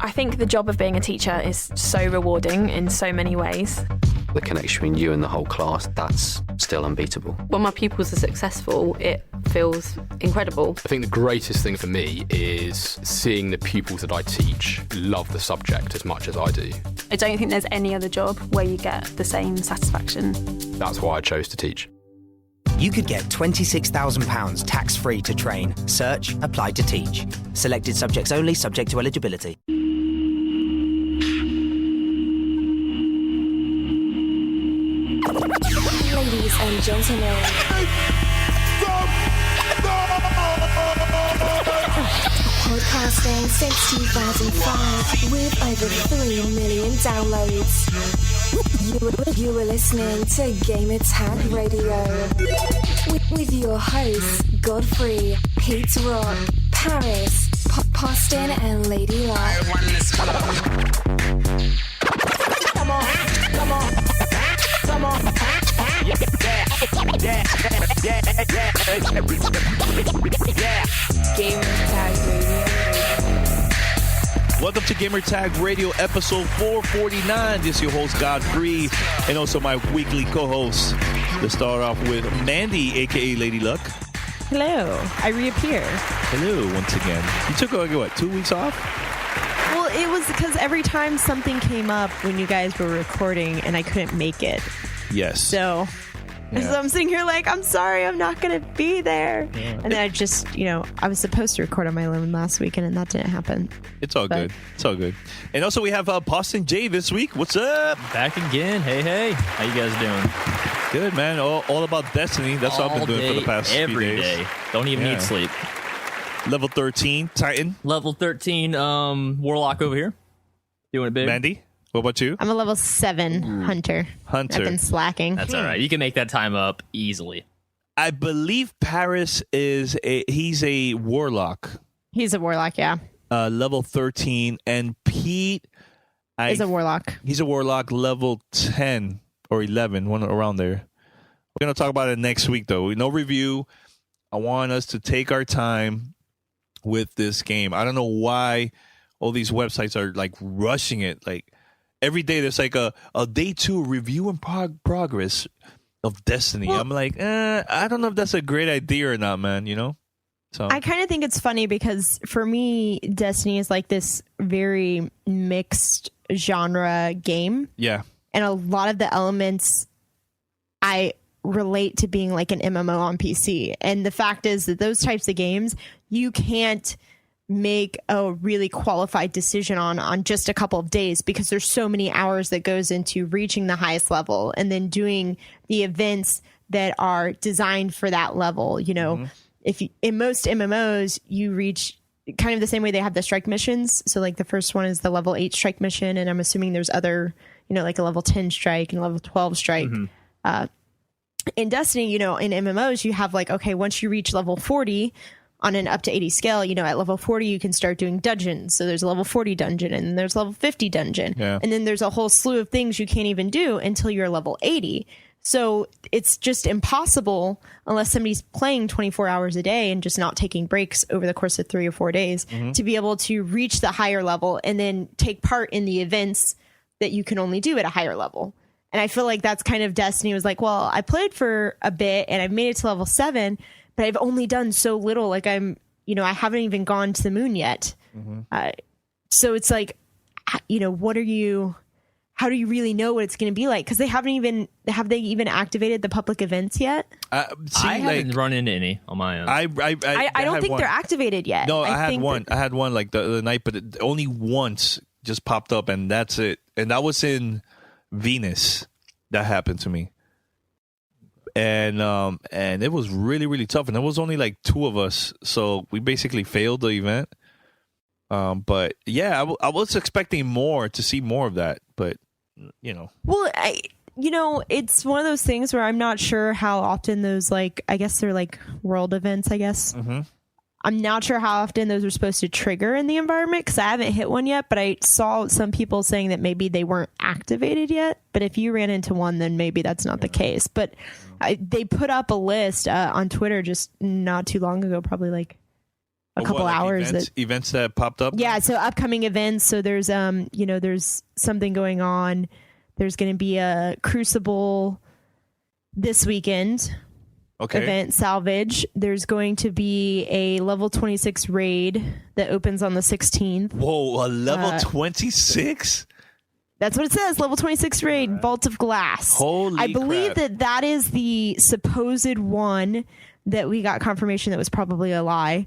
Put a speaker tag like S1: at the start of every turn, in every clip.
S1: I think the job of being a teacher is so rewarding in so many ways.
S2: The connection between you and the whole class, that's still unbeatable.
S3: When my pupils are successful, it feels incredible.
S4: I think the greatest thing for me is seeing the pupils that I teach love the subject as much as I do.
S5: I don't think there's any other job where you get the same satisfaction.
S4: That's why I chose to teach.
S6: You could get £26,000 tax-free to train. Search, apply to teach. Selected subjects only, subject to eligibility.
S7: Ladies and gentlemen, podcasting since 2005 with over 3 million downloads. You are listening to Gamertag Radio with your hosts Godfree, Pete Rock, Paris, Paustinj, and Lady Luck. Come on, come on, come on.
S1: Gamertag Radio.
S8: Welcome to Gamertag Radio, episode 449. This is your host, Godfree, and also my weekly co-host. Let's start off with Mandy, a.k.a. Lady Luck.
S9: Hello. I reappear.
S8: Hello, once again. You took, what, 2 weeks off?
S9: Well, it was because every time something came up when you guys were recording and I couldn't make it.
S8: Yes.
S9: So I'm sitting here like, I'm sorry, I'm not going to be there. Yeah. And then I just, I was supposed to record on my own last weekend and that didn't happen.
S8: It's all good. It's all good. And also we have Paustinj J this week. What's up?
S10: Back again. Hey. How you guys doing?
S8: Good, man. All about Destiny. That's what I've been doing for the past few days.
S10: Every day. Don't even need sleep.
S8: Level 13, Titan.
S10: Level 13, Warlock over here. Doing it big.
S8: Mandy, what about you?
S9: I'm a level 7 Hunter. I've been slacking.
S10: That's all right. You can make that time up easily.
S8: I believe Paris he's a Warlock.
S9: He's a Warlock, yeah.
S8: Level 13. And Pete
S9: is a Warlock.
S8: He's a Warlock level 10 or 11, one around there. We're going to talk about it next week, though. No review. I want us to take our time with this game. I don't know why all these websites are like rushing it. Like every day there's like a day 2 review and progress of Destiny. Well, I'm like, I don't know if that's a great idea or not, man, So
S9: I kind of think it's funny because for me, Destiny is like this very mixed genre game.
S8: Yeah.
S9: And a lot of the elements I relate to being like an MMO on PC. And the fact is that those types of games, you can't make a really qualified decision on just a couple of days because there's so many hours that goes into reaching the highest level and then doing the events that are designed for that level. If you, in most MMOs, you reach kind of the same way they have the strike missions. So like the first one is the level 8 strike mission. And I'm assuming there's other, like a level 10 strike and a level 12 strike. In Destiny, in MMOs, you have like, okay, once you reach level 40 on an up to 80 scale, at level 40, you can start doing dungeons. So there's a level 40 dungeon and there's level 50 dungeon.
S8: Yeah.
S9: And then there's a whole slew of things you can't even do until you're level 80. So it's just impossible unless somebody's playing 24 hours a day and just not taking breaks over the course of 3 or 4 days to be able to reach the higher level and then take part in the events that you can only do at a higher level. And I feel like that's kind of Destiny was like, well, I played for a bit and I've made it to level 7, but I've only done so little. Like I haven't even gone to the moon yet. So it's like, how do you really know what it's going to be like? Because have they even activated the public events yet?
S10: I haven't run into any on my own.
S9: I don't think they're activated yet.
S8: No, I had one. I had one like the night, but it only once just popped up and that's it. And that was in Venus. That happened to me. And it was really, really tough. And there was only like 2 of us. So we basically failed the event. But yeah, I was expecting to see more of that. But,
S9: Well, it's one of those things where I'm not sure how often those, like, I guess they're like world events, I guess. I'm not sure how often those are supposed to trigger in the environment because I haven't hit one yet, but I saw some people saying that maybe they weren't activated yet. But if you ran into one, then maybe that's not the case. But they put up a list on Twitter just not too long ago, probably like a couple hours.
S8: Events that popped up.
S9: Yeah, so upcoming events. So there's there's something going on. There's going to be a Crucible this weekend.
S8: Okay.
S9: Event salvage. There's going to be a level 26 raid that opens on the 16th.
S8: Whoa, a level 26?
S9: That's what it says. Level 26 raid, Vault of Glass.
S8: Holy
S9: I believe
S8: crap.
S9: that is the supposed one that we got confirmation that was probably a lie.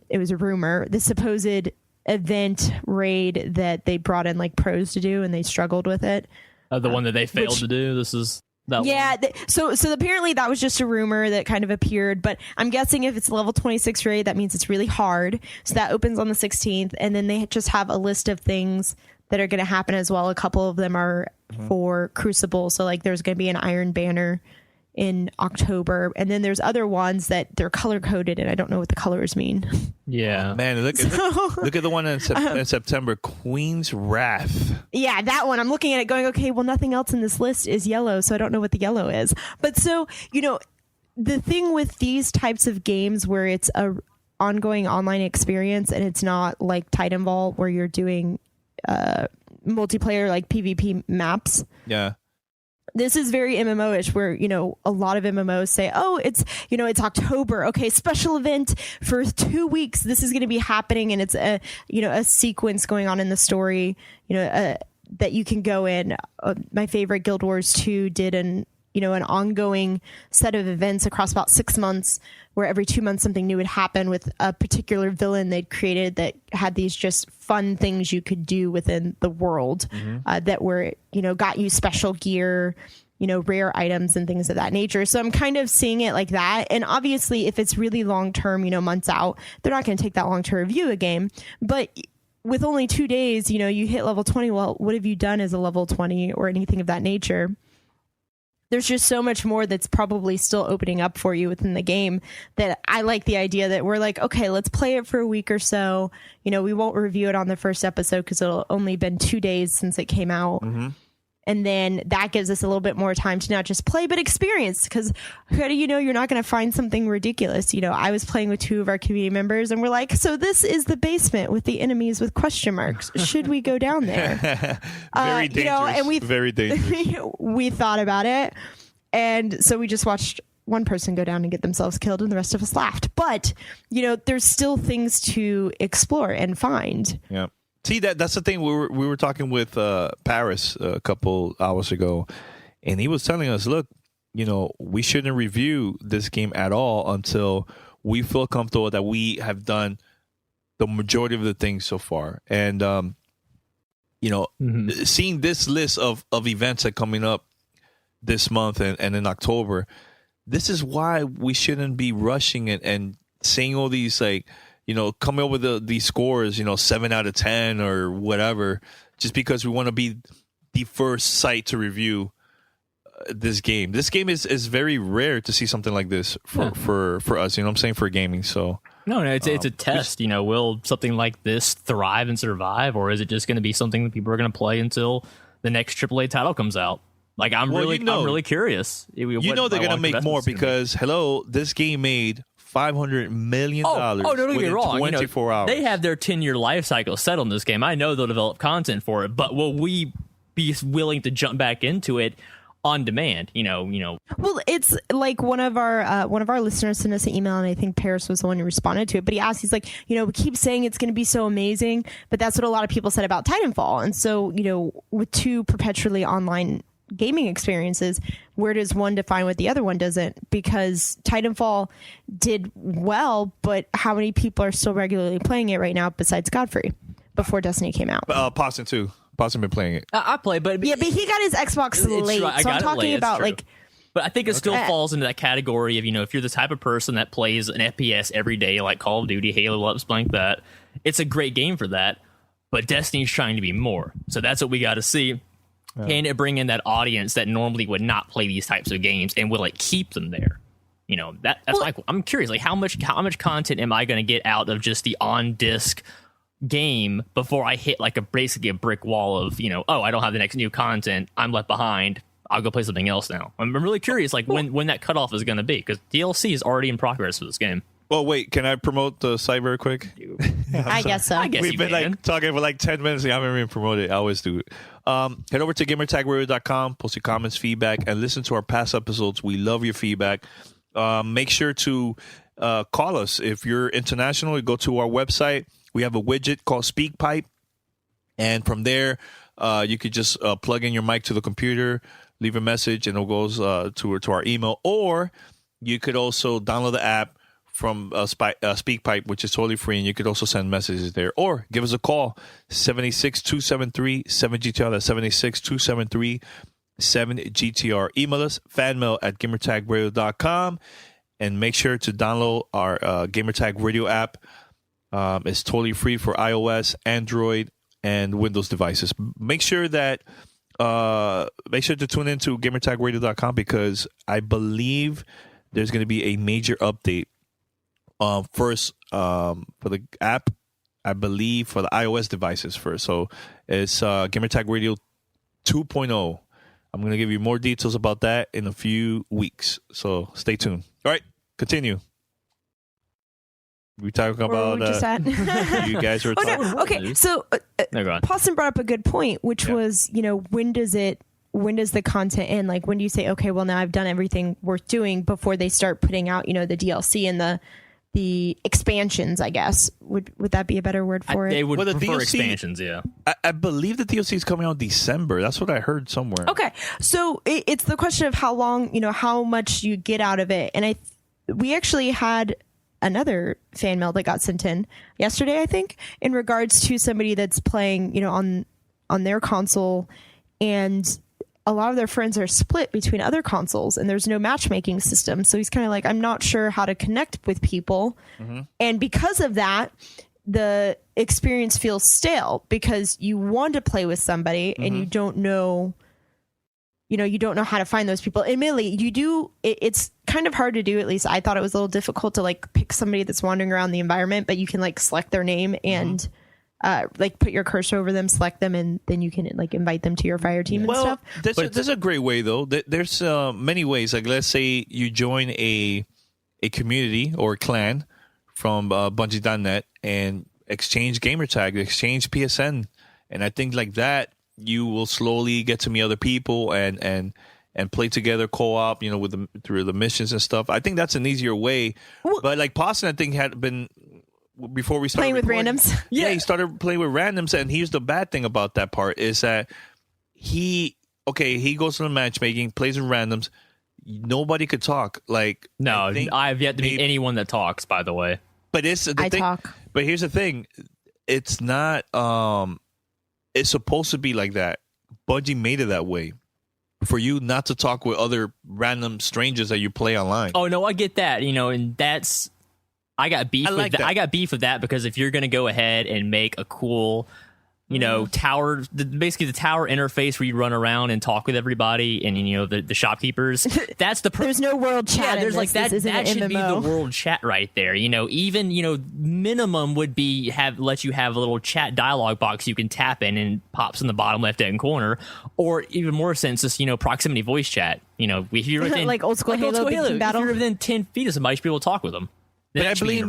S9: It was a rumor. The supposed event raid that they brought in like pros to do and they struggled with it.
S10: The one that they failed to do. This is that
S9: yeah.
S10: one.
S9: So apparently that was just a rumor that kind of appeared. But I'm guessing if it's level 26 raid, that means it's really hard. So that opens on the 16th, and then they just have a list of things that are going to happen as well. A couple of them are for Crucible. So like there's going to be an Iron Banner in October, and then there's other ones that they're color coded, and I don't know what the colors mean.
S10: Yeah,
S8: man, look at the one in September, Queen's Wrath.
S9: Yeah, that one. I'm looking at it going, okay, well, nothing else in this list is yellow, so I don't know what the yellow is. But so, the thing with these types of games where it's a ongoing online experience and it's not like Titanfall where you're doing multiplayer like PvP maps.
S8: Yeah.
S9: This is very MMO-ish where, a lot of MMOs say, oh, it's October. Okay, special event for 2 weeks. This is going to be happening. And it's a sequence going on in the story, that you can go in. My favorite, Guild Wars 2, did an ongoing set of events across about 6 months where every 2 months something new would happen with a particular villain they'd created that had these just fun things you could do within the world that were, got you special gear, rare items and things of that nature. So I'm kind of seeing it like that. And obviously if it's really long term, months out, they're not going to take that long to review a game. But with only 2 days, you hit level 20. Well, what have you done as a level 20 or anything of that nature? There's just so much more that's probably still opening up for you within the game that I like the idea that we're like, okay, let's play it for a week or so. We won't review it on the first episode because it'll only been 2 days since it came out. And then that gives us a little bit more time to not just play, but experience. Because how do you know you're not going to find something ridiculous? I was playing with 2 of our community members and we're like, so this is the basement with the enemies with question marks. Should we go down there?
S8: Very dangerous.
S9: And
S8: very dangerous.
S9: We thought about it. And so we just watched one person go down and get themselves killed and the rest of us laughed. But, there's still things to explore and find.
S8: Yeah. See, that's the thing. We were talking with Paris a couple hours ago, and he was telling us, look, we shouldn't review this game at all until we feel comfortable that we have done the majority of the things so far. And, seeing this list of events that are coming up this month and in October, this is why we shouldn't be rushing it and saying all these coming up with these scores, 7 out of 10 or whatever, just because we want to be the first site to review this game. This game is very rare to see something like this for us, I'm saying, for gaming. So
S10: no, it's a test. Will something like this thrive and survive, or is it just going to be something that people are going to play until the next AAA title comes out? Like, I'm really curious.
S8: They're going to make more because, this game made $500 million
S10: don't get me wrong.
S8: 24 hours.
S10: They have their 10-year life cycle set on this game. I know they'll develop content for it, but will we be willing to jump back into it on demand?
S9: Well, it's like one of our listeners sent us an email, and I think Paris was the one who responded to it. But he asked, he's like, we keep saying it's going to be so amazing, but that's what a lot of people said about Titanfall. And so, with 2 perpetually online gaming experiences, where does one define what the other one doesn't? Because Titanfall did well, but how many people are still regularly playing it right now besides Godfree before Destiny came out?
S8: Paustinj too. Paustinj been playing it.
S10: I play, but
S9: yeah, but he got his Xbox late, so I'm talking about
S10: But I think it still falls into that category of, if you're the type of person that plays an FPS every day, like Call of Duty, Halo, something like that, it's a great game for that. But Destiny's trying to be more, so that's what we got to see. Yeah. Can it bring in that audience that normally would not play these types of games, and will it keep them there? I'm curious. Like, how much content am I going to get out of just the on disc game before I hit basically a brick wall of I don't have the next new content, I'm left behind, I'll go play something else now. I'm really curious, when that cutoff is going to be, because DLC is already in progress for this game.
S8: Well, wait, can I promote the site very quick?
S9: I guess so.
S10: I guess
S8: We've
S10: you
S8: been
S10: can.
S8: like talking for like 10 minutes. I haven't even promoted it. I always do it. Head over to gamertagradio.com, post your comments, feedback, and listen to our past episodes. We love your feedback. Make sure to call us. If you're international, you go to our website. We have a widget called SpeakPipe. And from there, you could just plug in your mic to the computer, leave a message, and it goes to our email. Or you could also download the app from SpeakPipe, which is totally free, and you could also send messages there. Or give us a call, 786-273-7GTR. That's 786-273-7GTR. Email us, fanmail@gamertagradio.com, and make sure to download our Gamertag Radio app. It's totally free for iOS, Android, and Windows devices. Make sure to tune into gamertagradio.com, because I believe there's going to be a major update. First, for the app, I believe for the iOS devices first. So it's Gamertag Radio 2.0. I'm going to give you more details about that in a few weeks. So stay tuned. All right, continue. We talking about you guys were talking.
S9: Okay, so Paustinj brought up a good point, which was, when does the content end? Like, when do you say, okay, well, now I've done everything worth doing before they start putting out, the DLC and the expansions, I guess. Would that be a better word for it?
S10: They would
S8: the
S10: prefer
S8: DLC,
S10: expansions, yeah.
S8: I believe the DLC is coming out in December. That's what I heard somewhere.
S9: Okay, so it's the question of how long, how much you get out of it. And we actually had another fan mail that got sent in yesterday, I think, in regards to somebody that's playing, on their console, and a lot of their friends are split between other consoles, and there's no matchmaking system. So he's kind of like, I'm not sure how to connect with people. Mm-hmm. And because of that, the experience feels stale, because you want to play with somebody and you don't know, you don't know how to find those people. Admittedly, you do. It's kind of hard to do. At least I thought it was a little difficult to like pick somebody that's wandering around the environment, but you can like select their name and like put your cursor over them, select them, and then you can like invite them to your fire team and stuff.
S8: There's a great way though. There's many ways. Like, let's say you join a community or a clan from Bungie.net and exchange gamertag, exchange PSN, and I think like that you will slowly get to meet other people and play together co-op, through the missions and stuff. I think that's an easier way. But like Paustinj, I think had been, before we started
S9: playing with randoms.
S8: Yeah, he started playing with randoms, and here's the bad thing about that part is that he goes to the matchmaking, plays with randoms. Nobody could talk. Like,
S10: no, I've yet to meet anyone that talks, by the way.
S8: But it's the thing.
S9: Talk.
S8: But here's the thing. It's not it's supposed to be like that. Bungie made it that way, for you not to talk with other random strangers that you play online.
S10: Oh no, I get that. And that's, I got beef with that. I got beef with that, because if you're going to go ahead and make a cool, tower, basically the tower interface where you run around and talk with everybody and the shopkeepers, that's the
S9: there's no world chat.
S10: There's like that. That should be the world chat right there. Even minimum would be let you have a little chat dialogue box you can tap in and pops in the bottom left hand corner, or even more sense, just proximity voice chat. If you're within,
S9: like old school Halo,
S10: if you're within 10 feet of somebody, you should be able to talk with them.
S8: But I blame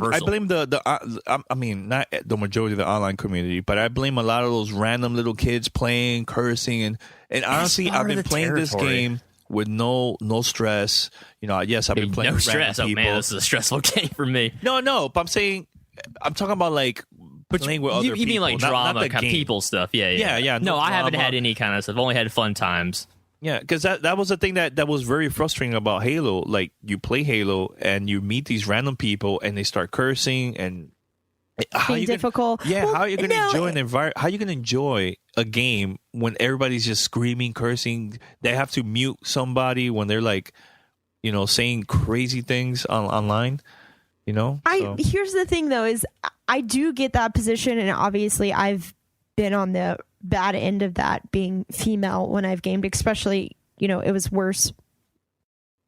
S8: not the majority of the online community, but I blame a lot of those random little kids playing, cursing, and honestly, I've been playing this game with no stress. Yes, I've been playing
S10: no
S8: with
S10: stress.
S8: random
S10: Oh
S8: people.
S10: man, this is a stressful game for me.
S8: No, but I'm talking about like playing with other people.
S10: You mean like drama,
S8: not
S10: kind of people stuff? Yeah.
S8: Yeah.
S10: No, I haven't had any kind of stuff. I've only had fun times.
S8: Yeah, because that was the thing that was very frustrating about Halo. Like, you play Halo and you meet these random people and they start cursing and
S9: how you difficult.
S8: How are you going to enjoy an environment? How are you going to enjoy a game when everybody's just screaming, cursing? They have to mute somebody when they're like, saying crazy things online.
S9: Here's the thing though, is I do get that position, and obviously I've been on the bad end of that, being female when I've gamed, especially, it was worse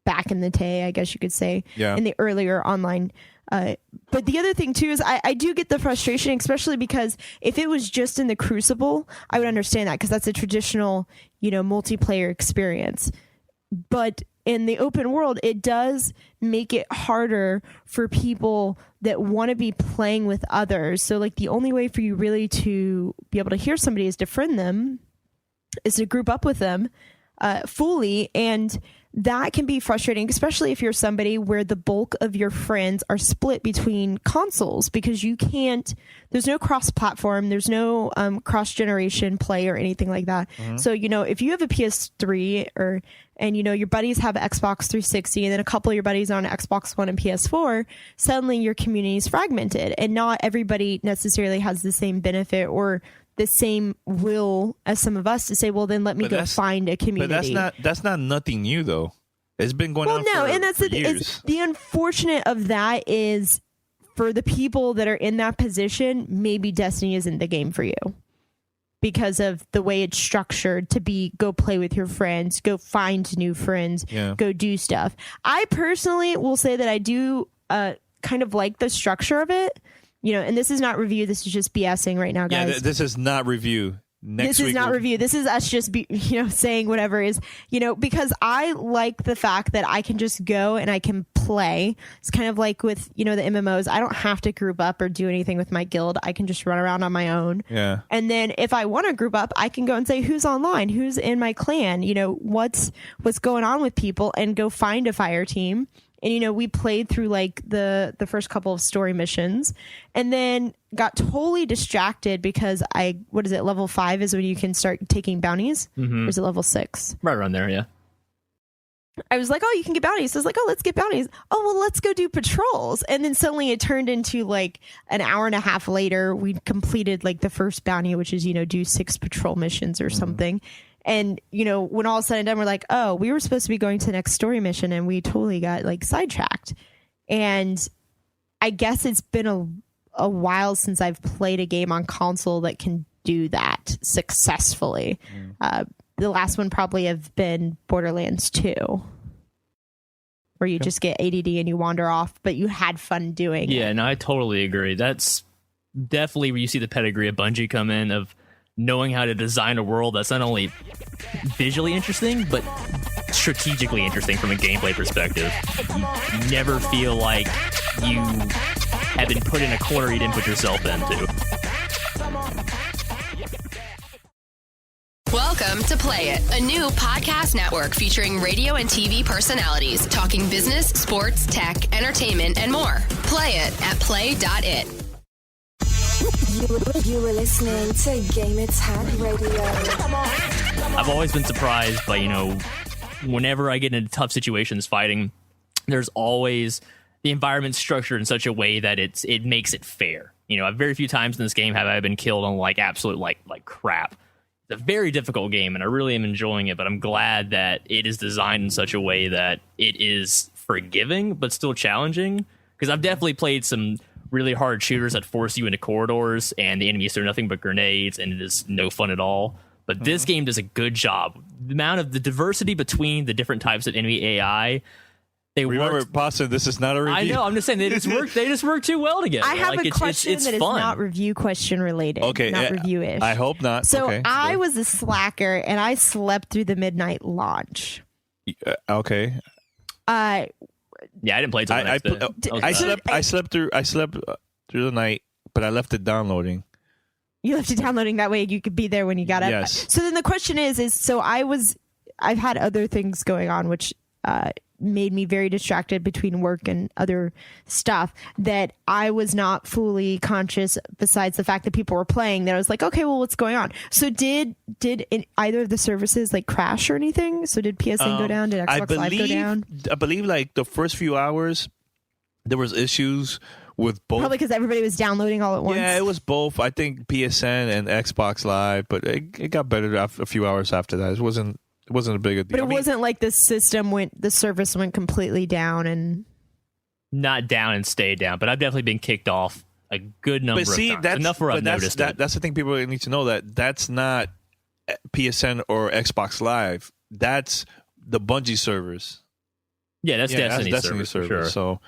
S9: back in the day, I guess you could say, in the earlier online. But the other thing too is I do get the frustration, especially because if it was just in the Crucible, I would understand that, because that's a traditional, multiplayer experience. But in the open world, it does make it harder for people that want to be playing with others. So like the only way for you really to be able to hear somebody is to friend them, is to group up with them fully. And that can be frustrating, especially if you're somebody where the bulk of your friends are split between consoles, because there's no cross-platform, there's no cross-generation play or anything like that. So, if you have a PS3 and your buddies have Xbox 360 and then a couple of your buddies are on Xbox One and PS4, suddenly your community is fragmented and not everybody necessarily has the same benefit or the same will as some of us to say, well, then let me go find a community.
S8: But that's not nothing new though. It's been going on for years.
S9: The unfortunate of that is for the people that are in that position, maybe Destiny isn't the game for you because of the way it's structured to go play with your friends, go find new friends, go do stuff. I personally will say that I do kind of like the structure of it. And this is not review. This is just BSing right now, guys.
S8: Yeah, this is not review.
S9: This is not review. This is us just saying whatever is, because I like the fact that I can just go and I can play. It's kind of like with, the MMOs. I don't have to group up or do anything with my guild. I can just run around on my own. Yeah. And then if I want to group up, I can go and say who's online, who's in my clan, what's going on with people, and go find a fire team. And, we played through like the first couple of story missions and then got totally distracted because level 5 is when you can start taking bounties? Or is it level 6?
S10: Right around there, yeah.
S9: I was like, oh, you can get bounties. So I was like, oh, let's get bounties. Oh, well, let's go do patrols. And then suddenly it turned into like an hour and a half later, we completed like the first bounty, which is, do 6 patrol missions or something. And, when all is said and done, we're like, oh, we were supposed to be going to the next story mission and we totally got like sidetracked. And I guess it's been a while since I've played a game on console that can do that successfully. The last one probably have been Borderlands 2, where you just get ADD and you wander off, but you had fun doing it.
S10: Yeah, no, I totally agree. That's definitely where you see the pedigree of Bungie come in, of knowing how to design a world that's not only visually interesting, but strategically interesting from a gameplay perspective. You never feel like you have been put in a corner you didn't put yourself into.
S11: Welcome to Play It, a new podcast network featuring radio and TV personalities talking business, sports, tech, entertainment, and more. Play it at play.it.
S12: You were listening to Gamertag Radio.
S10: I've always been surprised by, whenever I get into tough situations fighting, there's always the environment structured in such a way that it makes it fair. Very few times in this game have I been killed on like absolute like crap. It's a very difficult game and I really am enjoying it, but I'm glad that it is designed in such a way that it is forgiving but still challenging, because I've definitely played some really hard shooters that force you into corridors and the enemies throw nothing but grenades and it is no fun at all. But this game does a good job. The amount of the diversity between the different types of enemy AI,
S8: Remember, Paustinj, this is not a review.
S10: I know. I'm just saying they just work too well together.
S9: I have a question that is not review question related. Okay, not review-ish.
S8: I hope not.
S9: So I was a slacker and I slept through the midnight launch.
S8: Okay.
S10: Yeah, I didn't play it till the next day.
S8: I slept through the night, but I left it downloading.
S9: You left it downloading, that way you could be there when you got up.
S8: Yes.
S9: So then the question is so I've had other things going on which made me very distracted between work and other stuff, that I was not fully conscious, besides the fact that people were playing, that I was like, okay, well, what's going on? So did either of the services like crash or anything? So did PSN go down? Did Xbox Live go down?
S8: I believe like the first few hours there was issues with both.
S9: Probably because everybody was downloading all at once.
S8: Yeah, it was both. I think PSN and Xbox Live, but it got better after a few hours after that. It wasn't a big deal.
S9: But it wasn't like the service went completely down and...
S10: Not down and stayed down, but I've definitely been kicked off a good number of times. Enough where I've noticed it.
S8: That's the thing people need to know, that's not PSN or Xbox Live. That's the Bungie servers.
S10: Yeah, that's Destiny server.
S8: Sure. So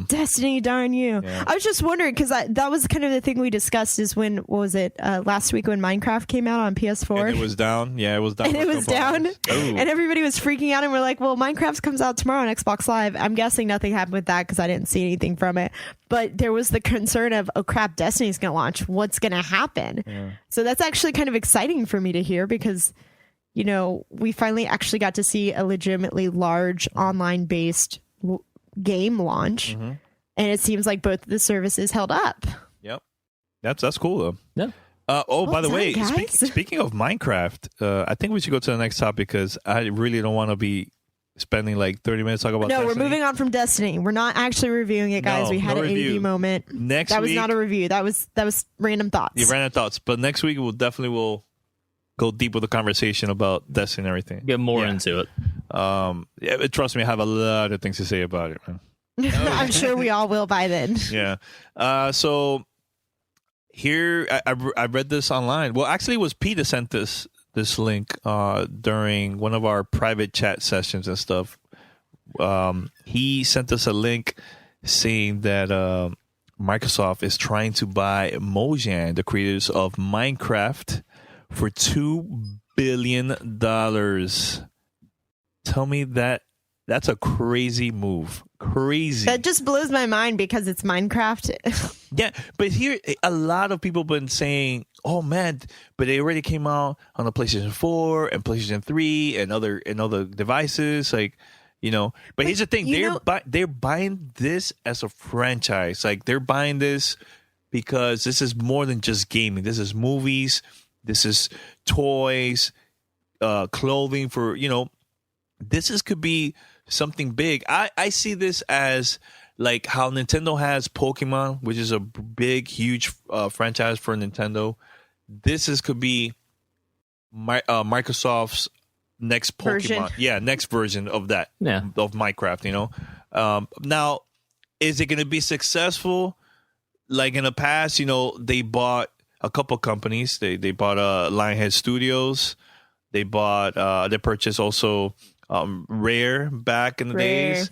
S9: Destiny, darn you.
S8: Yeah.
S9: I was just wondering because that was kind of the thing we discussed is when, what was it, last week when Minecraft came out on PS4?
S8: And it was down. Yeah, it was down.
S9: And it was down. And everybody was freaking out and we're like, well, Minecraft comes out tomorrow on Xbox Live. I'm guessing nothing happened with that because I didn't see anything from it. But there was the concern of, oh crap, Destiny's going to launch. What's going to happen? Yeah. So that's actually kind of exciting for me to hear because, you know, we finally actually got to see a legitimately large online-based game launch, and it seems like both of the services held up.
S8: Yep, that's cool though.
S10: Yeah.
S8: By the way,
S9: guys?
S8: speaking of Minecraft, I think we should go to the next topic because I really don't want to be spending like 30 minutes talking about.
S9: No,
S8: Destiny.
S9: we're moving on from Destiny. We're not actually reviewing it, guys.
S8: No,
S9: we had
S8: no
S9: an
S8: review.
S9: AD moment. That was not a review. That was random thoughts.
S8: Yeah, random thoughts. But next week we'll definitely go deep with the conversation about Destiny and everything.
S10: Get more into it.
S8: Trust me, I have a lot of things to say about it, man.
S9: I'm sure we all will by then.
S8: Yeah. So here, I read this online. Well, actually, it was Pete that sent this link during one of our private chat sessions and stuff. He sent us a link saying that Microsoft is trying to buy Mojang, the creators of Minecraft, for $2 billion. Tell me that's a crazy move. Crazy.
S9: That just blows my mind because it's Minecraft.
S8: Yeah, but here a lot of people been saying, "Oh man," but they already came out on the PlayStation 4 and PlayStation 3 and other devices, like, you know. But here's the thing: they're buying this as a franchise. Like they're buying this because this is more than just gaming. This is movies. This is toys, clothing for, you know. This could be something big. I see this as like how Nintendo has Pokemon, which is a big, huge franchise for Nintendo. This could be Microsoft's next Pokemon.
S9: Version.
S8: Yeah, next version of that, of Minecraft, you know. Now, is it going to be successful? Like in the past, you know, they bought a couple companies. They bought Lionhead Studios. They purchased also Rare back in the days.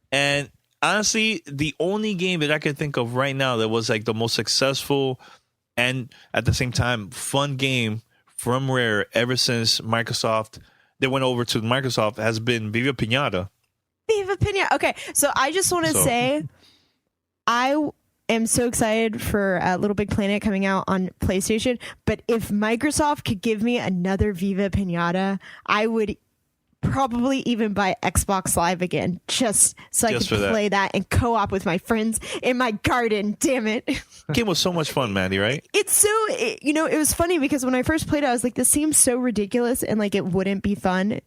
S8: And honestly, the only game that I can think of right now that was like the most successful and at the same time fun game from Rare ever since Microsoft, they went over to Microsoft, has been Viva Pinata.
S9: Viva Pinata. Okay, so I just want to say I am so excited for Little Big Planet coming out on PlayStation, but if Microsoft could give me another Viva Pinata, I would probably even buy Xbox Live again just so I could play that and co-op with my friends in my garden. Damn it.
S8: The game was so much fun, Mandy, right?
S9: It's so, you know, it was funny because when I first played it, I was like, this seems so ridiculous and like it wouldn't be fun.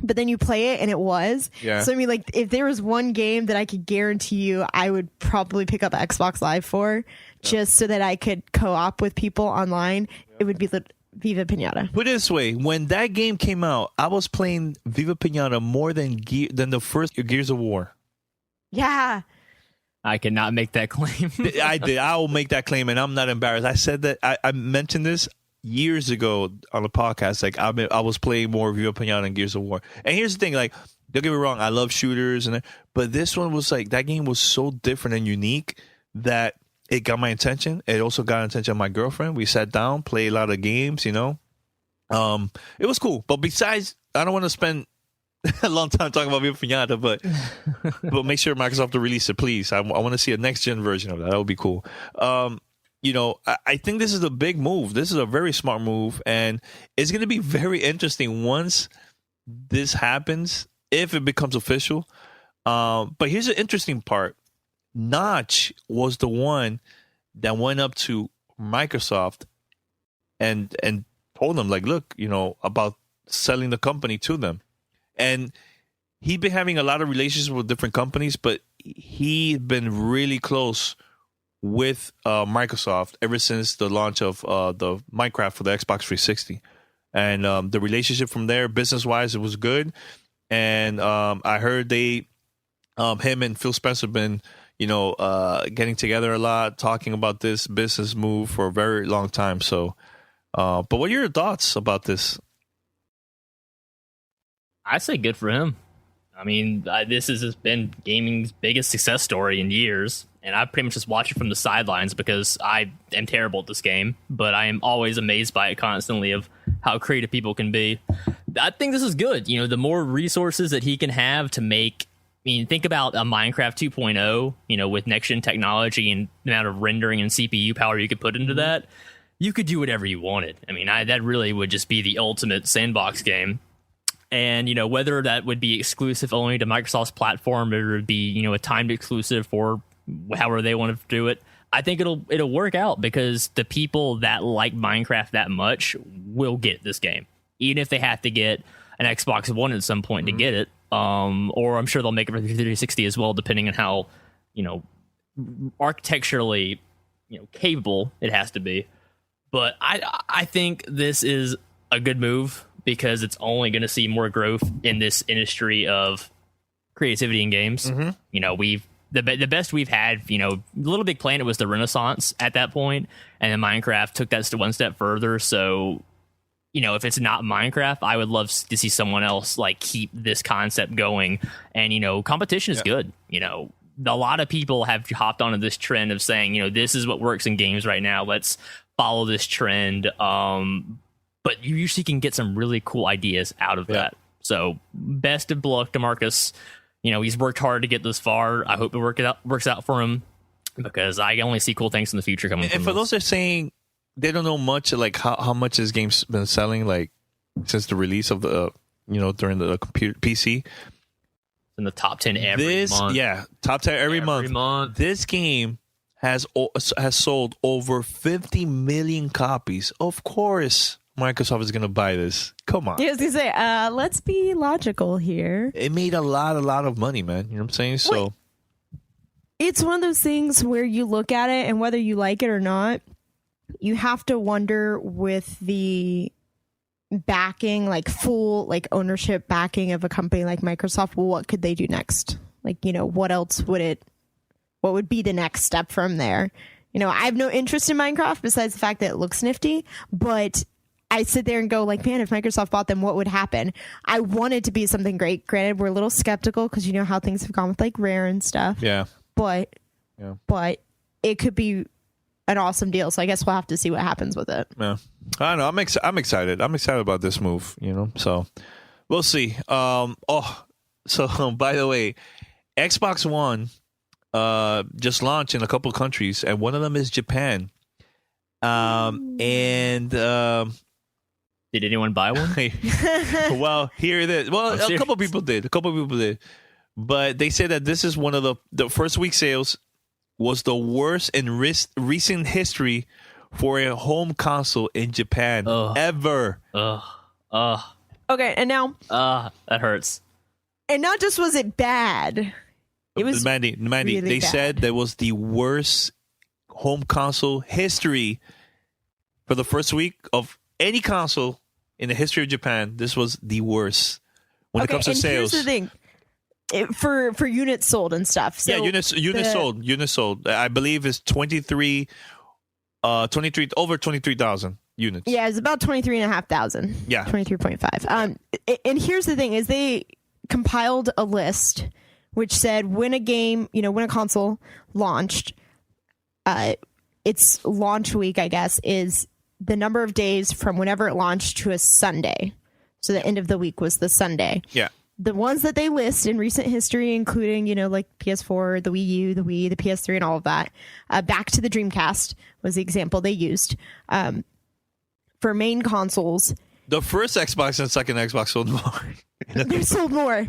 S9: But then you play it and it was.
S8: Yeah.
S9: So I mean, like if there was one game that I could guarantee you I would probably pick up Xbox Live for just so that I could co-op with people online, it would be Viva Pinata.
S8: Put it this way, when that game came out, I was playing Viva Pinata more than the first Gears of War.
S9: Yeah.
S10: I cannot make that claim.
S8: I did. I will make that claim, and I'm not embarrassed. I said that. I mentioned this years ago on the podcast. Like I was playing more Viva Pinata than Gears of War. And here's the thing, like, don't get me wrong, I love shooters, but this one was like, that game was so different and unique that it got my attention. It also got attention of my girlfriend. We sat down, played a lot of games, you know. It was cool. But besides, I don't want to spend a long time talking about Viva Pinata, but make sure Microsoft to release it, please. I want to see a next-gen version of that. That would be cool. You know, I think this is a big move. This is a very smart move, and it's going to be very interesting once this happens, if it becomes official. But here's the interesting part. Notch was the one that went up to Microsoft and told them, like, look, you know, about selling the company to them. And he'd been having a lot of relationships with different companies, but he'd been really close with Microsoft ever since the launch of the Minecraft for the Xbox 360. And the relationship from there, business-wise, it was good. And I heard him and Phil Spencer have been, you know, getting together a lot, talking about this business move for a very long time. So, but what are your thoughts about this?
S10: I say good for him. I mean, this has been gaming's biggest success story in years, and I pretty much just watch it from the sidelines because I am terrible at this game, but I am always amazed by it constantly of how creative people can be. I think this is good. You know, the more resources that he can have to make, I mean, think about a Minecraft 2.0, you know, with next-gen technology and the amount of rendering and CPU power you could put into that. You could do whatever you wanted. I mean, that really would just be the ultimate sandbox game. And, you know, whether that would be exclusive only to Microsoft's platform or it would be, you know, a timed exclusive for however they want to do it, I think it'll work out because the people that like Minecraft that much will get this game, even if they have to get an Xbox One at some point to get it. Or I'm sure they'll make it for the 360 as well, depending on how, you know, architecturally, you know, capable it has to be. But I think this is a good move because it's only going to see more growth in this industry of creativity in games. You know, the best we've had, you know, Little Big Planet was the Renaissance at that point, and then Minecraft took that one step further. So, you know, if it's not Minecraft, I would love to see someone else like keep this concept going. And, you know, competition is good. You know, a lot of people have hopped onto this trend of saying, you know, this is what works in games right now. Let's follow this trend. But you usually can get some really cool ideas out of that. So best of luck to Marcus. You know, he's worked hard to get this far. I hope it works out for him because I only see cool things in the future coming.
S8: And for those that are saying they don't know much, like how much this game's been selling, like since the release of the, you know, during the computer PC.
S10: In the top 10 every month.
S8: Yeah, top 10 every month. This game has sold over 50 million copies. Of course, Microsoft is going to buy this. Come on.
S9: Yeah, I was going to say, let's be logical here.
S8: It made a lot of money, man. You know what I'm saying? So
S9: it's one of those things where you look at it and whether you like it or not, you have to wonder with the backing, like full like ownership backing of a company like Microsoft, well, what could they do next? Like, you know, what would be the next step from there? You know, I have no interest in Minecraft besides the fact that it looks nifty, but I sit there and go like, man, if Microsoft bought them, what would happen? I want it to be something great. Granted, we're a little skeptical because you know how things have gone with like Rare and stuff.
S8: Yeah.
S9: But it could be an awesome deal. So I guess we'll have to see what happens with it.
S8: Yeah. I don't know. I'm excited. I'm excited about this move, you know. So we'll see. So by the way, Xbox One just launched in a couple of countries, and one of them is Japan.
S10: Did anyone buy one?
S8: Well, here it is. Well, a couple people did. But they said that this is one of the first week sales was the worst in recent history for a home console in Japan ever.
S9: Okay, and now
S10: that hurts.
S9: And not just was it bad, it was
S8: Mandy.
S9: really
S8: they
S9: bad.
S8: said that was the worst home console history for the first week of any console in the history of Japan. This was the worst when it comes to sales.
S9: Here's the thing. For units sold and stuff. So
S8: yeah, units sold. I believe it's 23 over 23,000 units.
S9: Yeah, it's about 23,500.
S8: Yeah.
S9: 23.5. And here's the thing is they compiled a list which said when a console launched, its launch week, I guess, is the number of days from whenever it launched to a Sunday. So the end of the week was the Sunday.
S8: Yeah.
S9: The ones that they list in recent history, including, like PS4, the Wii U, the Wii, the PS3, and all of that. Back to the Dreamcast was the example they used. For main consoles.
S8: The first Xbox and second Xbox sold more.
S9: They sold more.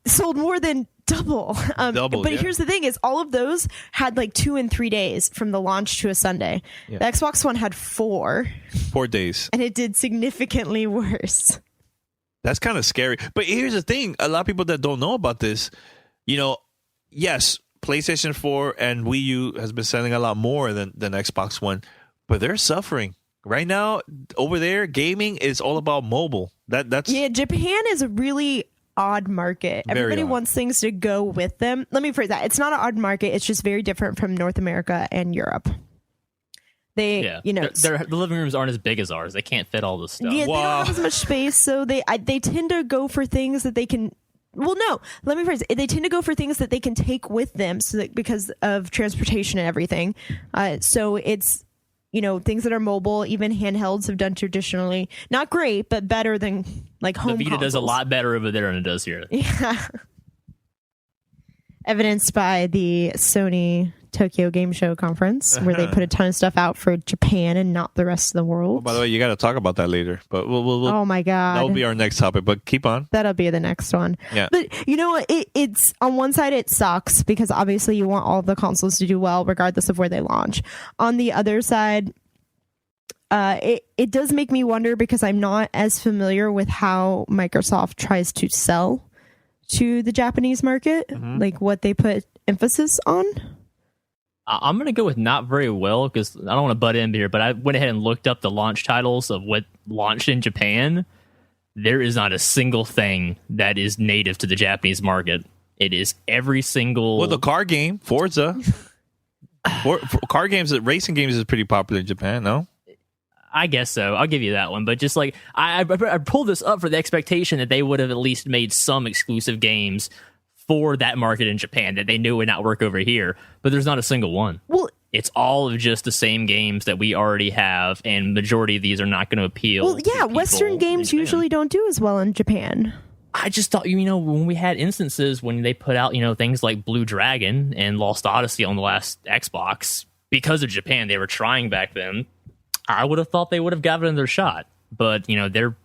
S9: Sold more than double. But here's the thing is all of those had like 2 and 3 days from the launch to a Sunday. Yeah. The Xbox One had 4.
S8: 4 days.
S9: And it did significantly worse.
S8: That's kind of scary. But here's the thing. A lot of people that don't know about this, yes, PlayStation 4 and Wii U has been selling a lot more than Xbox One, but they're suffering. Right now, over there, gaming is all about mobile. Yeah,
S9: Japan is a really odd market. Everybody wants things to go with them. Let me phrase that. It's not an odd market. It's just very different from North America and Europe.
S10: Their living rooms aren't as big as ours. They can't fit all this stuff.
S9: Yeah, they don't have as much space, so they tend to go for things that they can Well, no, let me phrase it. They tend to go for things that they can take with them so that because of transportation and everything. So it's, things that are mobile, even handhelds have done traditionally. Not great, but better than like home
S10: The Vita
S9: consoles.
S10: does a lot better over there than it does here.
S9: Yeah. Evidenced by the Sony Tokyo Game Show conference, where they put a ton of stuff out for Japan and not the rest of the world.
S8: Well, by the way, you got to talk about that later. But we'll
S9: oh my god,
S8: that'll be our next topic. But keep on.
S9: That'll be the next one.
S8: Yeah.
S9: But you know what? It's on one side it sucks because obviously you want all the consoles to do well regardless of where they launch. On the other side, it does make me wonder because I'm not as familiar with how Microsoft tries to sell to the Japanese market, like what they put emphasis on.
S10: I'm going to go with not very well because I don't want to butt in here, but I went ahead and looked up the launch titles of what launched in Japan. There is not a single thing that is native to the Japanese market. It is every single...
S8: Well, the car game, Forza. Car games, racing games is pretty popular in Japan, no?
S10: I guess so. I'll give you that one. But just like, I pulled this up for the expectation that they would have at least made some exclusive games for that market in Japan that they knew would not work over here. But there's not a single one.
S9: Well,
S10: it's all of just the same games that we already have, and majority of these are not going to appeal.
S9: Well, yeah, Western games usually don't do as well in Japan.
S10: I just thought, when we had instances when they put out, things like Blue Dragon and Lost Odyssey on the last Xbox, because of Japan, they were trying back then. I would have thought they would have gotten their shot. But, to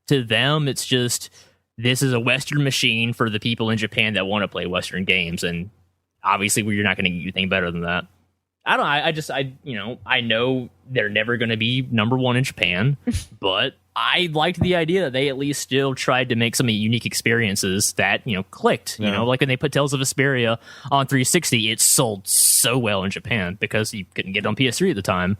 S10: them, it's just, this is a Western machine for the people in Japan that want to play Western games. And obviously, you're not going to get anything better than that. I know they're never going to be number one in Japan, but I liked the idea that they at least still tried to make some unique experiences that, clicked.
S8: Yeah.
S10: Like when they put Tales of Vesperia on 360, it sold so well in Japan because you couldn't get it on PS3 at the time.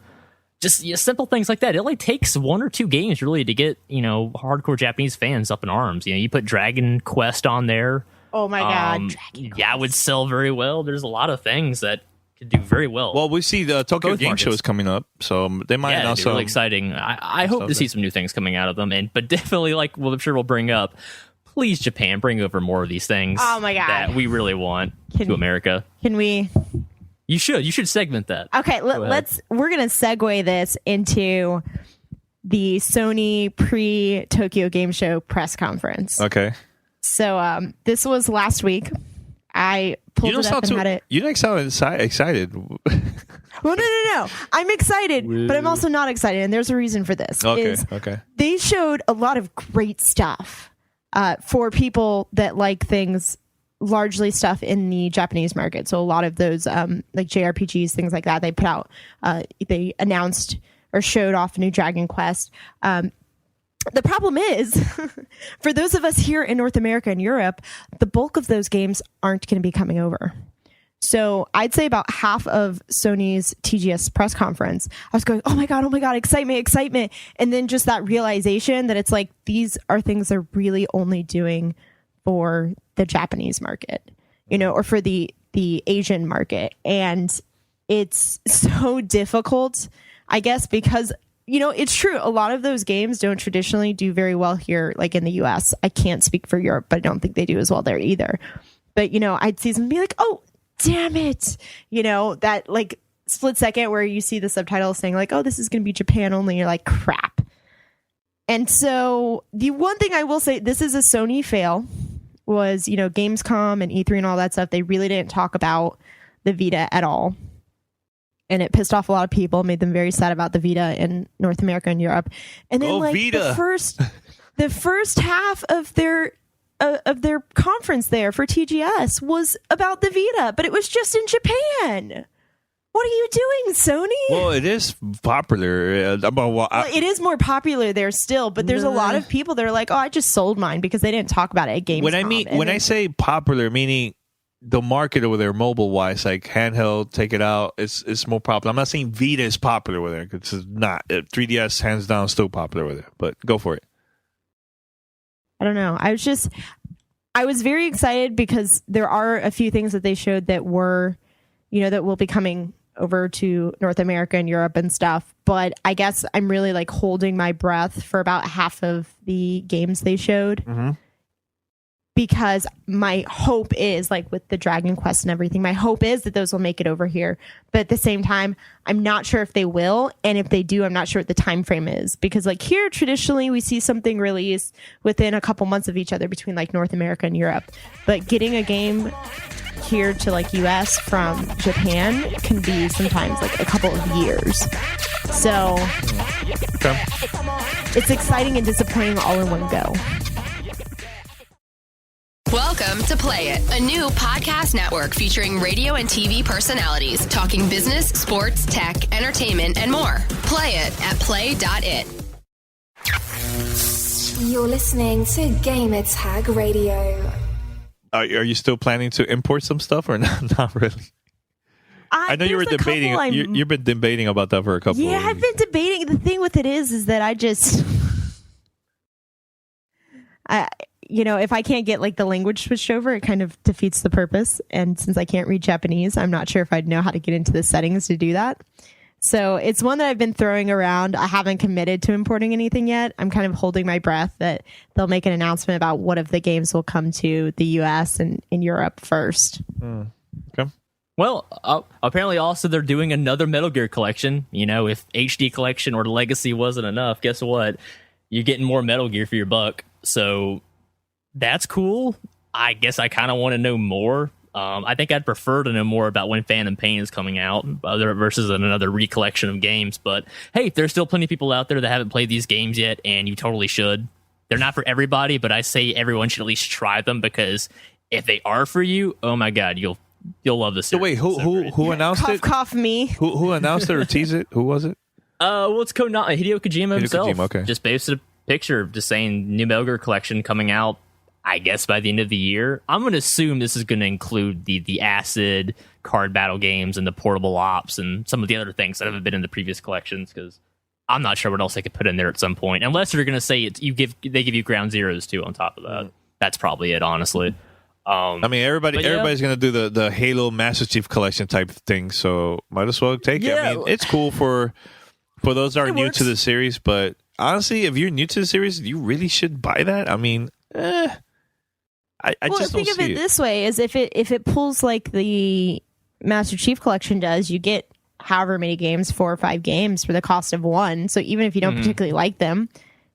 S10: Just simple things like that. It only takes one or two games really to get, hardcore Japanese fans up in arms. You put Dragon Quest on there.
S9: Oh my God.
S10: It would sell very well. There's a lot of things that could do very well.
S8: Well, we see the Tokyo
S10: Both
S8: Game
S10: markets.
S8: Show is coming up, so they might
S10: it'd be
S8: also...
S10: really exciting. I hope to see some new things coming out of them, but definitely, I'm sure we'll bring up, please, Japan, bring over more of these things.
S9: Oh my God.
S10: That we really want to America.
S9: Can we...
S10: You should segment that.
S9: Okay, we're going to segue this into the Sony pre-Tokyo Game Show press conference.
S8: Okay.
S9: So this was last week. I pulled it up and had it.
S8: You don't sound excited.
S9: Well, no. I'm excited, but I'm also not excited, and there's a reason for this.
S8: Okay.
S9: They showed a lot of great stuff for people that like things, largely stuff in the Japanese market. So a lot of those like JRPGs, things like that, they put out, they announced or showed off new Dragon Quest. The problem is, for those of us here in North America and Europe, the bulk of those games aren't going to be coming over. So I'd say about half of Sony's TGS press conference, I was going, oh my God, excitement. And then just that realization that it's like, these are things they're really only doing for the Japanese market, or for the Asian market. And it's so difficult, I guess, because, it's true. A lot of those games don't traditionally do very well here, like in the US. I can't speak for Europe, but I don't think they do as well there either. But, I'd see them be like, oh, damn it. That like split second where you see the subtitles saying like, oh, this is going to be Japan only. You're like, crap. And so the one thing I will say, this is a Sony fail, was, Gamescom and E3 and all that stuff. They really didn't talk about the Vita at all. And it pissed off a lot of people, made them very sad about the Vita in North America and Europe. And then
S8: Vita.
S9: the first half of their conference there for TGS was about the Vita, but it was just in Japan. What are you doing, Sony?
S8: Well, it is popular.
S9: It is more popular there still, but there's a lot of people that are like, oh, I just sold mine because they didn't talk about it at Gamescom.
S8: When I say popular, meaning the market over there, mobile wise, like handheld, take it out, it's more popular. I'm not saying Vita is popular over there because it's not. 3DS hands down still popular over there, but go for it.
S9: I don't know. I was very excited because there are a few things that they showed that were, that will be coming over to North America and Europe and stuff. But I guess I'm really like holding my breath for about half of the games they showed. because my hope is, like with the Dragon Quest and everything, my hope is that those will make it over here. But at the same time, I'm not sure if they will, and if they do, I'm not sure what the time frame is, because like here traditionally we see something released within a couple months of each other between like North America and Europe, but getting a game here to like US from Japan can be sometimes like a couple of years. So it's exciting and disappointing all in one go.
S11: Welcome to Play It, a new podcast network featuring radio and TV personalities talking business, sports, tech, entertainment, and more. Play it at play.it.
S12: You're listening to Gamertag Radio.
S8: Are you still planning to import some stuff or not? Not really. I know you were debating. You've been debating about that for a couple.
S9: Yeah,
S8: of
S9: I've been debating. The thing with it is that I just, if I can't get like the language switched over, it kind of defeats the purpose. And since I can't read Japanese, I'm not sure if I'd know how to get into the settings to do that. So it's one that I've been throwing around. I haven't committed to importing anything yet. I'm kind of holding my breath that they'll make an announcement about what of the games will come to the US and in Europe first.
S8: Okay.
S10: Well, apparently also they're doing another Metal Gear collection. If HD collection or Legacy wasn't enough, guess what? You're getting more Metal Gear for your buck. So that's cool. I guess I kind of want to know more. I think I'd prefer to know more about when Phantom Pain is coming out versus another recollection of games. But hey, there's still plenty of people out there that haven't played these games yet, and you totally should. They're not for everybody, but I say everyone should at least try them, because if they are for you, oh my god, you'll love this.
S8: So wait, who announced it?
S9: Cough me.
S8: Who announced it or teased it? Who was it?
S10: Well, it's Hideo Kojima himself.
S8: Kojima, okay.
S10: Just posted a picture just saying new Metal Gear collection coming out, I guess, by the end of the year. I'm going to assume this is going to include the Acid card battle games and the portable ops and some of the other things that haven't been in the previous collections, because I'm not sure what else they could put in there at some point. Unless they're going to say they give you Ground Zeroes too on top of that. That's probably it, honestly.
S8: I mean, everybody's going to do the Halo Master Chief Collection type thing, so might as well take it. I mean, it's cool for those that are new to the series, but honestly, if you're new to the series, you really should buy that. I mean, I just don't see it.
S9: Think of it this way: is if it pulls like the Master Chief Collection does, you get however many games, 4 or 5 games for the cost of one. So even if you don't particularly like them,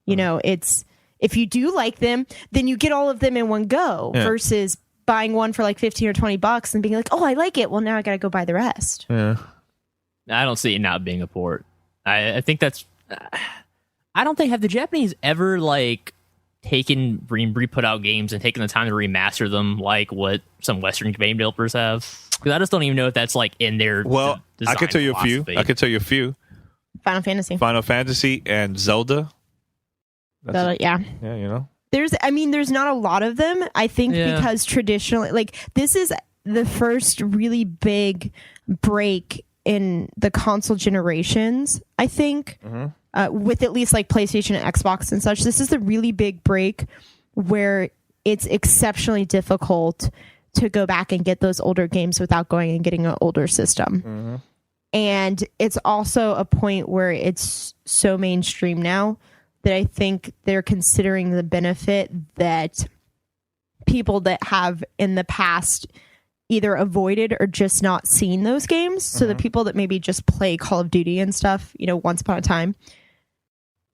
S9: it's, if you do like them, then you get all of them in one go versus buying one for like $15 or $20 and being like, oh, I like it. Well, now I got to go buy the rest.
S8: Yeah.
S10: I don't see it not being a port. I think that's, I don't think, have the Japanese ever like taken re-put out games and taken the time to remaster them like what some Western game developers have? Because I just don't even know if that's like in their
S8: I could tell you a few.
S9: Final Fantasy
S8: and Zelda.
S9: Yeah.
S8: Yeah,
S9: There's not a lot of them. I think because traditionally, like, this is the first really big break in the console generations, I think, with at least like PlayStation and Xbox and such. This is the really big break where it's exceptionally difficult to go back and get those older games without going and getting an older system. And it's also a point where it's so mainstream now that I think they're considering the benefit that people that have in the past either avoided or just not seen those games. So the people that maybe just play Call of Duty and stuff, once upon a time,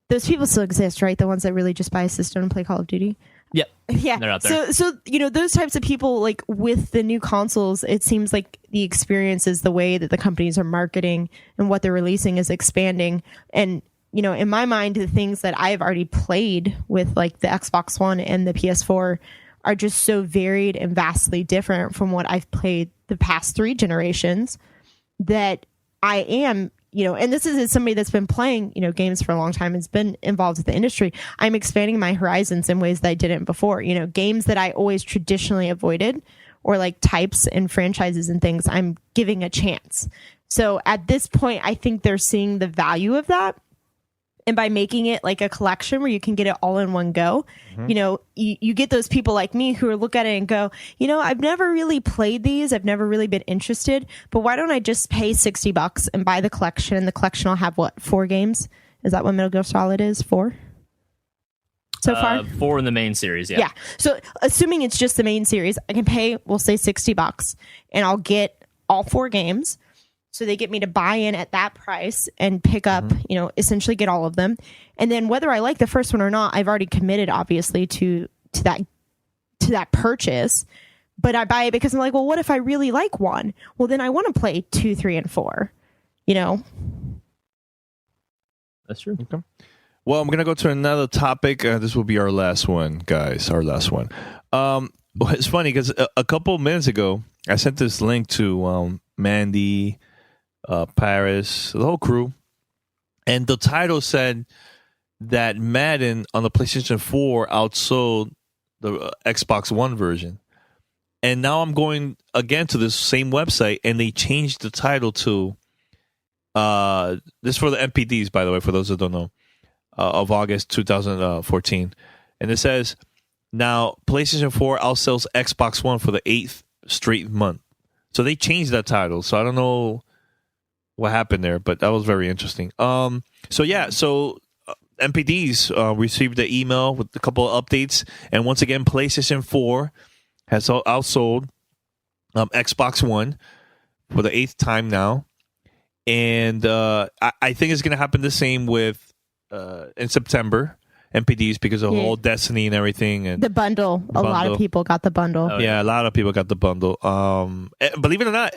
S9: those people still exist, right? The ones that really just buy a system and play Call of Duty.
S10: Yep.
S9: Yeah.
S10: They're out there.
S9: So those types of people, like with the new consoles, it seems like the experience is the way that the companies are marketing and what they're releasing is expanding. And in my mind, the things that I've already played with like the Xbox One and the PS4 are just so varied and vastly different from what I've played the past 3 generations that I am, and this is as somebody that's been playing, games for a long time and has been involved with the industry. I'm expanding my horizons in ways that I didn't before. Games that I always traditionally avoided, or like types and franchises and things, I'm giving a chance. So at this point, I think they're seeing the value of that. And by making it like a collection where you can get it all in one go, you get those people like me who look at it and go, I've never really played these. I've never really been interested. But why don't I just pay $60 and buy the collection? And the collection will have 4 games? Is that what Metal Gear Solid is? 4? so far?
S10: 4 in the main series, yeah.
S9: Yeah. So assuming it's just the main series, I can pay, we'll say $60, and I'll get all 4 games. So they get me to buy in at that price and pick up, essentially get all of them. And then whether I like the first one or not, I've already committed, obviously, to that purchase. But I buy it because I'm like, well, what if I really like one? Well, then I want to play 2, 3, and 4.
S10: That's true.
S8: Okay. Well, I'm going to go to another topic. This will be our last one, guys. Our last one. It's funny because a couple of minutes ago, I sent this link to Mandy, Paris, the whole crew. And the title said that Madden on the PlayStation 4 outsold the Xbox One version. And now I'm going again to this same website, and they changed the title to this for the MPDs, by the way, for those that don't know, of August 2014. And it says, now PlayStation 4 outsells Xbox One for the 8th straight month. So they changed that title. So I don't know what happened there, but that was very interesting. So MPDs received the email with a couple of updates. And once again, PlayStation 4 has outsold Xbox One for the 8th time now. And I think it's going to happen the same with in September, MPDs, because of the whole Destiny and everything. And
S9: the bundle. A lot of people got the bundle.
S8: Oh, yeah, a lot of people got the bundle. Believe it or not,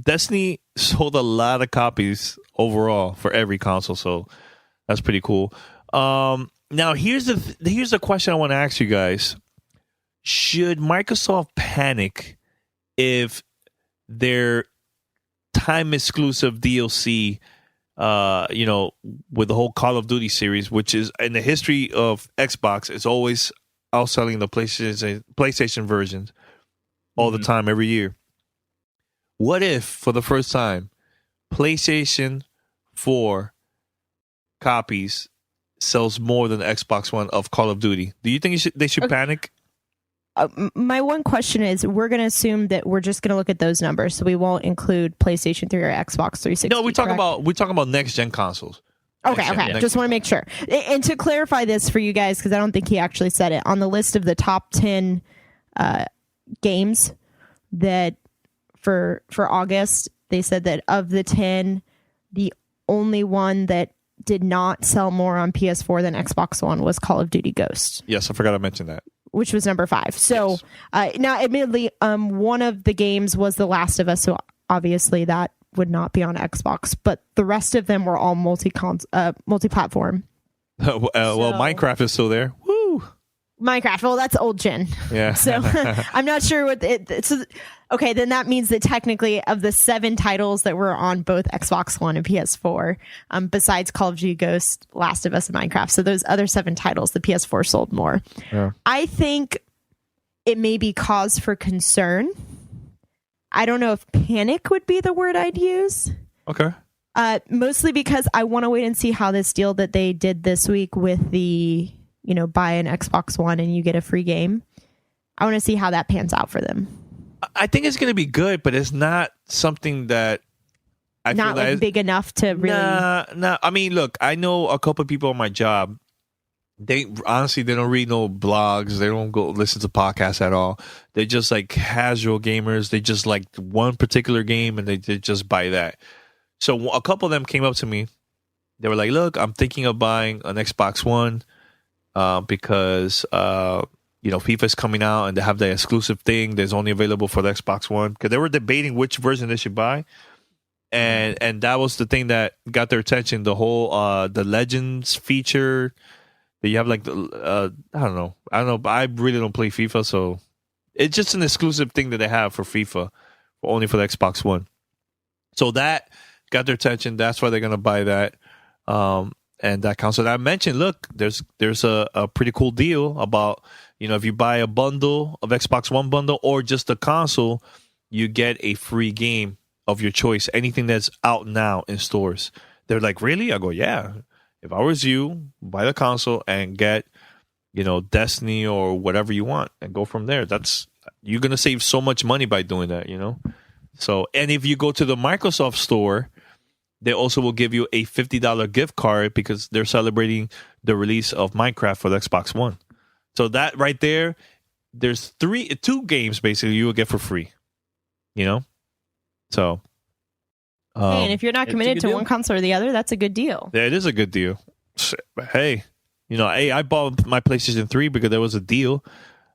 S8: Destiny sold a lot of copies overall for every console, so that's pretty cool. Now, here's the question I want to ask you guys. Should Microsoft panic if their time exclusive DLC, with the whole Call of Duty series, which is in the history of Xbox, is always outselling the PlayStation versions all the time, every year? What if, for the first time, PlayStation 4 copies sells more than the Xbox One of Call of Duty? Do you think they should panic?
S9: My one question is, we're going to assume that we're just going to look at those numbers, so we won't include PlayStation 3 or Xbox 360.
S8: No, we're talking about next gen consoles.
S9: Okay. Just want to make sure. And to clarify this for you guys, because I don't think he actually said it, on the list of the top 10 games that for August, they said that of the 10, the only one that did not sell more on PS4 than Xbox One was Call of Duty Ghosts.
S8: Yes, I forgot to mention that.
S9: Which was number 5. So now, admittedly, one of the games was The Last of Us, so obviously that would not be on Xbox. But the rest of them were all multi-platform.
S8: Well, Minecraft is still there. Woo!
S9: Minecraft. Well, that's old gen.
S8: Yeah.
S9: So I'm not sure what okay, then that means that technically of the 7 titles that were on both Xbox One and PS4, besides Call of Duty Ghosts, Last of Us, and Minecraft, so those other 7 titles, the PS4 sold more. Yeah. I think it may be cause for concern. I don't know if panic would be the word I'd use.
S8: Okay.
S9: Mostly because I want to wait and see how this deal that they did this week with the, buy an Xbox One and you get a free game. I want to see how that pans out for them.
S8: I think it's going to be good, but it's not something that I feel like
S9: big enough to really.
S8: Nah. I mean, look, I know a couple of people on my job. They don't read no blogs. They don't go listen to podcasts at all. They're just like casual gamers. They just like one particular game and they just buy that. So a couple of them came up to me. They were like, "Look, I'm thinking of buying an Xbox One because." FIFA's coming out and they have the exclusive thing that's only available for the Xbox One. Because they were debating which version they should buy. And that was the thing that got their attention. The whole, the Legends feature. That you have like, I don't know. But I really don't play FIFA. So it's just an exclusive thing that they have for FIFA. Only for the Xbox One. So that got their attention. That's why they're going to buy that. And that console that I mentioned, look, there's a pretty cool deal about, if you buy a bundle of Xbox One bundle or just the console, you get a free game of your choice. Anything that's out now in stores. They're like, really? I go, yeah. If I was you, buy the console and get, Destiny or whatever you want and go from there. You're going to save so much money by doing that, So, and if you go to the Microsoft store, they also will give you a $50 gift card because they're celebrating the release of Minecraft for the Xbox One. So that right there, there's two games basically you will get for free. You know, so.
S9: And if you're not committed to one console or the other, that's a good deal.
S8: Yeah, it is a good deal. Hey, I bought my PlayStation 3 because there was a deal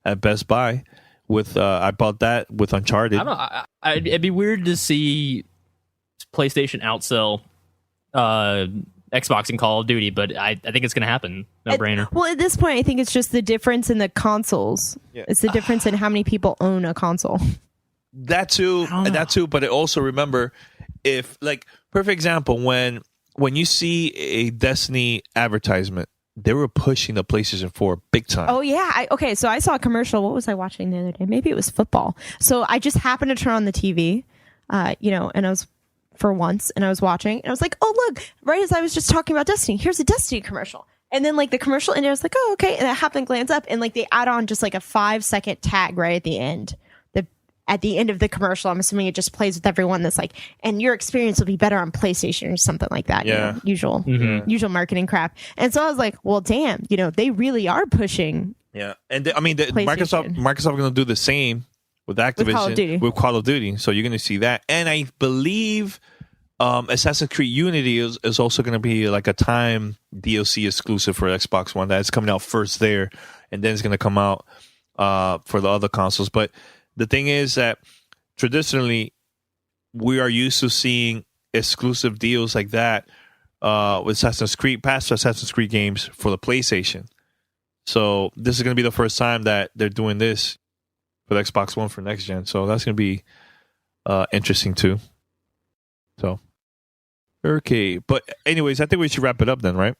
S8: at Best Buy with. I bought that with Uncharted.
S10: I don't know. It'd be weird to see PlayStation outsell Xbox and Call of Duty, but I think it's going to happen. No brainer.
S9: Well, at this point, I think it's just the difference in the consoles. Yeah. It's the difference in how many people own a console. That too.
S8: But also remember, if like perfect example, when you see a Destiny advertisement, they were pushing the PlayStation 4 big time.
S9: Oh yeah. So I saw a commercial. What was I watching the other day? Maybe it was football. So I just happened to turn on the TV, and I was and I was watching, and I was like, oh look, right as I was just talking about Destiny, here's a Destiny commercial. And then like the commercial ended, I was like, oh okay. And I happened to glance up, and like they add on just like a 5-second tag right at the end. At the end of the commercial, I'm assuming it just plays with everyone that's like, and your experience will be better on PlayStation or something like that.
S8: Yeah.
S9: Usual marketing crap. And so I was like, well, damn, they really are pushing.
S8: Yeah. And Microsoft going to do the same with Activision, with Call of Duty. So you're going to see that. And I believe Assassin's Creed Unity is also going to be like a time DLC exclusive for Xbox One. That's coming out first there. And then it's going to come out for the other consoles. But the thing is that traditionally we are used to seeing exclusive deals like that with past Assassin's Creed games for the PlayStation. So this is going to be the first time that they're doing this for the Xbox One for next gen. So that's going to be interesting too. So, okay. But anyways, I think we should wrap it up then, right?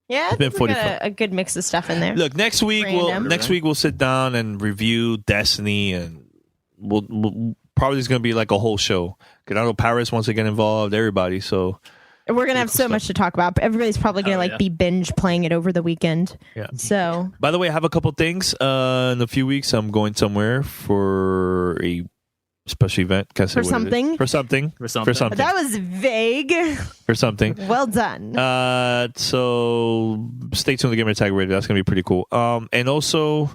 S9: Yeah,
S8: it's been 45.
S9: Got a good mix of stuff in there.
S8: Look, next week we'll sit down and review Destiny, and we'll probably it's going to be like a whole show. Because I know Paris wants to get involved, everybody. So
S9: we're going to have so much to talk about. Everybody's probably going to be binge playing it over the weekend.
S8: Yeah.
S9: So,
S8: by the way, I have a couple things. In a few weeks, I'm going somewhere for a special event. Can't say
S9: for something.
S8: For something.
S9: That was vague.
S8: For something.
S9: Well done.
S8: So stay tuned to Gamertag Radio. That's gonna be pretty cool. And also,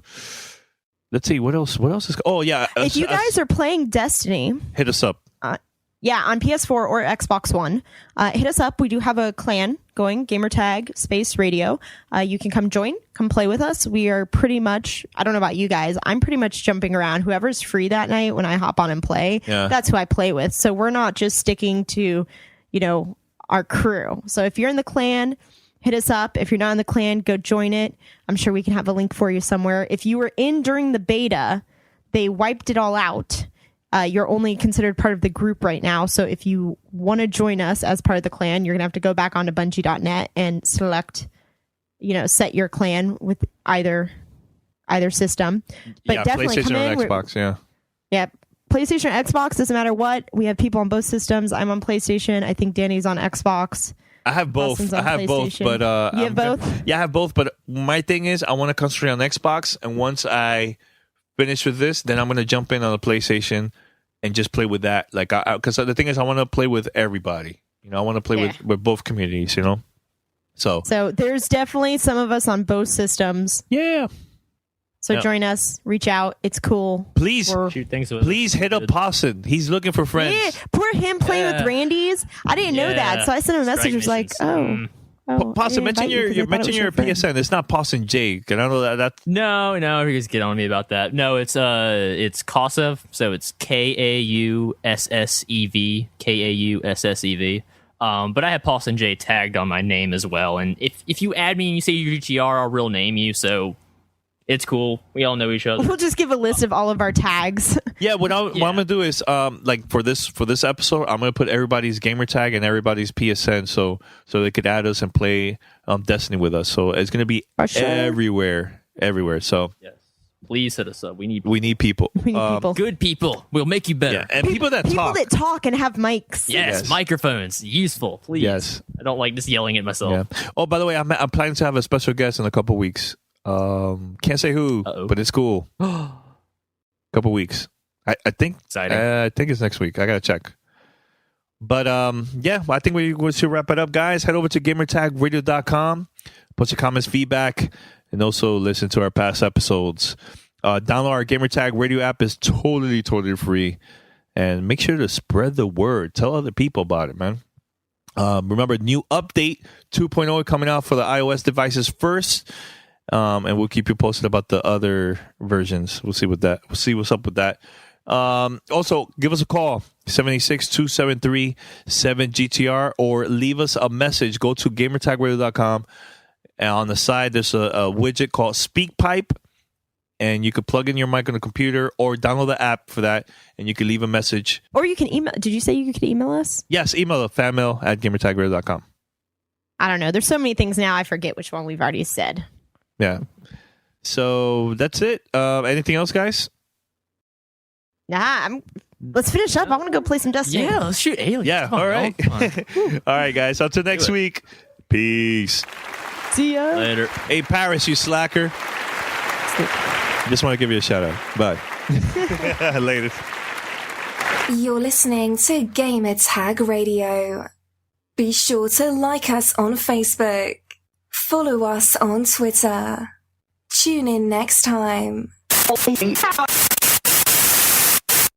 S8: let's see what else is. Oh yeah.
S9: If you guys are playing Destiny,
S8: hit us up.
S9: On PS4 or Xbox One, hit us up. We do have a clan going, Gamertag Space Radio. You can come play with us. We are pretty much, I don't know about you guys, I'm pretty much jumping around. Whoever's free that night when I hop on and play, that's who I play with. So we're not just sticking to, our crew. So if you're in the clan, hit us up. If you're not in the clan, go join it. I'm sure we can have a link for you somewhere. If you were in during the beta, they wiped it all out. You're only considered part of the group right now. So if you want to join us as part of the clan, you're going to have to go back onto Bungie.net and select, set your clan with either system. But definitely
S8: PlayStation
S9: come in.
S8: or Xbox,
S9: Yeah, PlayStation or Xbox, doesn't matter what. We have people on both systems. I'm on PlayStation. I think Danny's on Xbox.
S8: I have both. But
S9: you have both?
S8: Yeah, I have both. But my thing is, I want to concentrate on Xbox. And once I finish with this, then I'm going to jump in on the PlayStation and just play with that. Like, because the thing is, I want to play with everybody. I want to play with both communities. So
S9: there's definitely some of us on both systems.
S8: Yeah.
S9: So join us, reach out. It's cool.
S8: Please hit up Paustinj. He's looking for friends.
S9: Yeah, poor him playing with Randy's. I didn't know that, so I sent him a message. Was like,
S8: Paustinj, mention your PSN. It's not Paustinj J. Can I know that?
S10: No, you guys get on me about that. No, it's Kaussev. So it's Kaussev, Kaussev. But I have Paustinj J tagged on my name as well. And if you add me and you say your GTR, I'll real name you. So it's cool. We all know each other.
S9: We'll just give a list of all of our tags.
S8: Yeah, what I'm gonna do is like for this episode, I'm gonna put everybody's gamer tag and everybody's PSN so they could add us and play Destiny with us. So it's gonna be everywhere. So
S10: yes, please hit us up. We need
S8: people.
S9: We need people.
S10: Good people. We'll make you better.
S8: Yeah, and people that
S9: talk and have mics.
S10: Yes, microphones. Useful. Please.
S8: Yes.
S10: I don't like just yelling at myself.
S8: Yeah. Oh, by the way, I'm planning to have a special guest in a couple weeks. Can't say who, but it's cool. Couple weeks. I think.
S10: Exciting.
S8: I think it's next week. I gotta check. But I think we should wrap it up, guys. Head over to gamertagradio.com. Put your comments, feedback. and also listen to our past episodes. Download our Gamertag Radio app. Is totally free. And make sure to spread the word. Tell other people about it, man. Remember, new update 2.0 coming out for the iOS devices first. And we'll keep you posted about the other versions. We'll see what's up with that. Also, give us a call, 786-273-7GTR, or leave us a message. Go to gamertagradio.com, and on the side, there's a widget called SpeakPipe, and you could plug in your mic on the computer or download the app for that, and you can leave a message.
S9: Or you can email. Did you say you could email us?
S8: Yes, email fanmail@gamertagradio.com.
S9: I don't know. There's so many things now, I forget which one we've already said.
S8: Yeah. So that's it. Anything else, guys?
S9: Nah, let's finish up. I want to go play some Destiny.
S10: Yeah, let's shoot aliens.
S8: Yeah, all right. All right, guys. Until next week. Peace.
S9: See ya.
S10: Later.
S8: Hey, Paris, you slacker. Just want to give you a shout out. Bye. Later.
S12: You're listening to Gamertag Radio. Be sure to like us on Facebook. Follow us on Twitter. Tune in next time.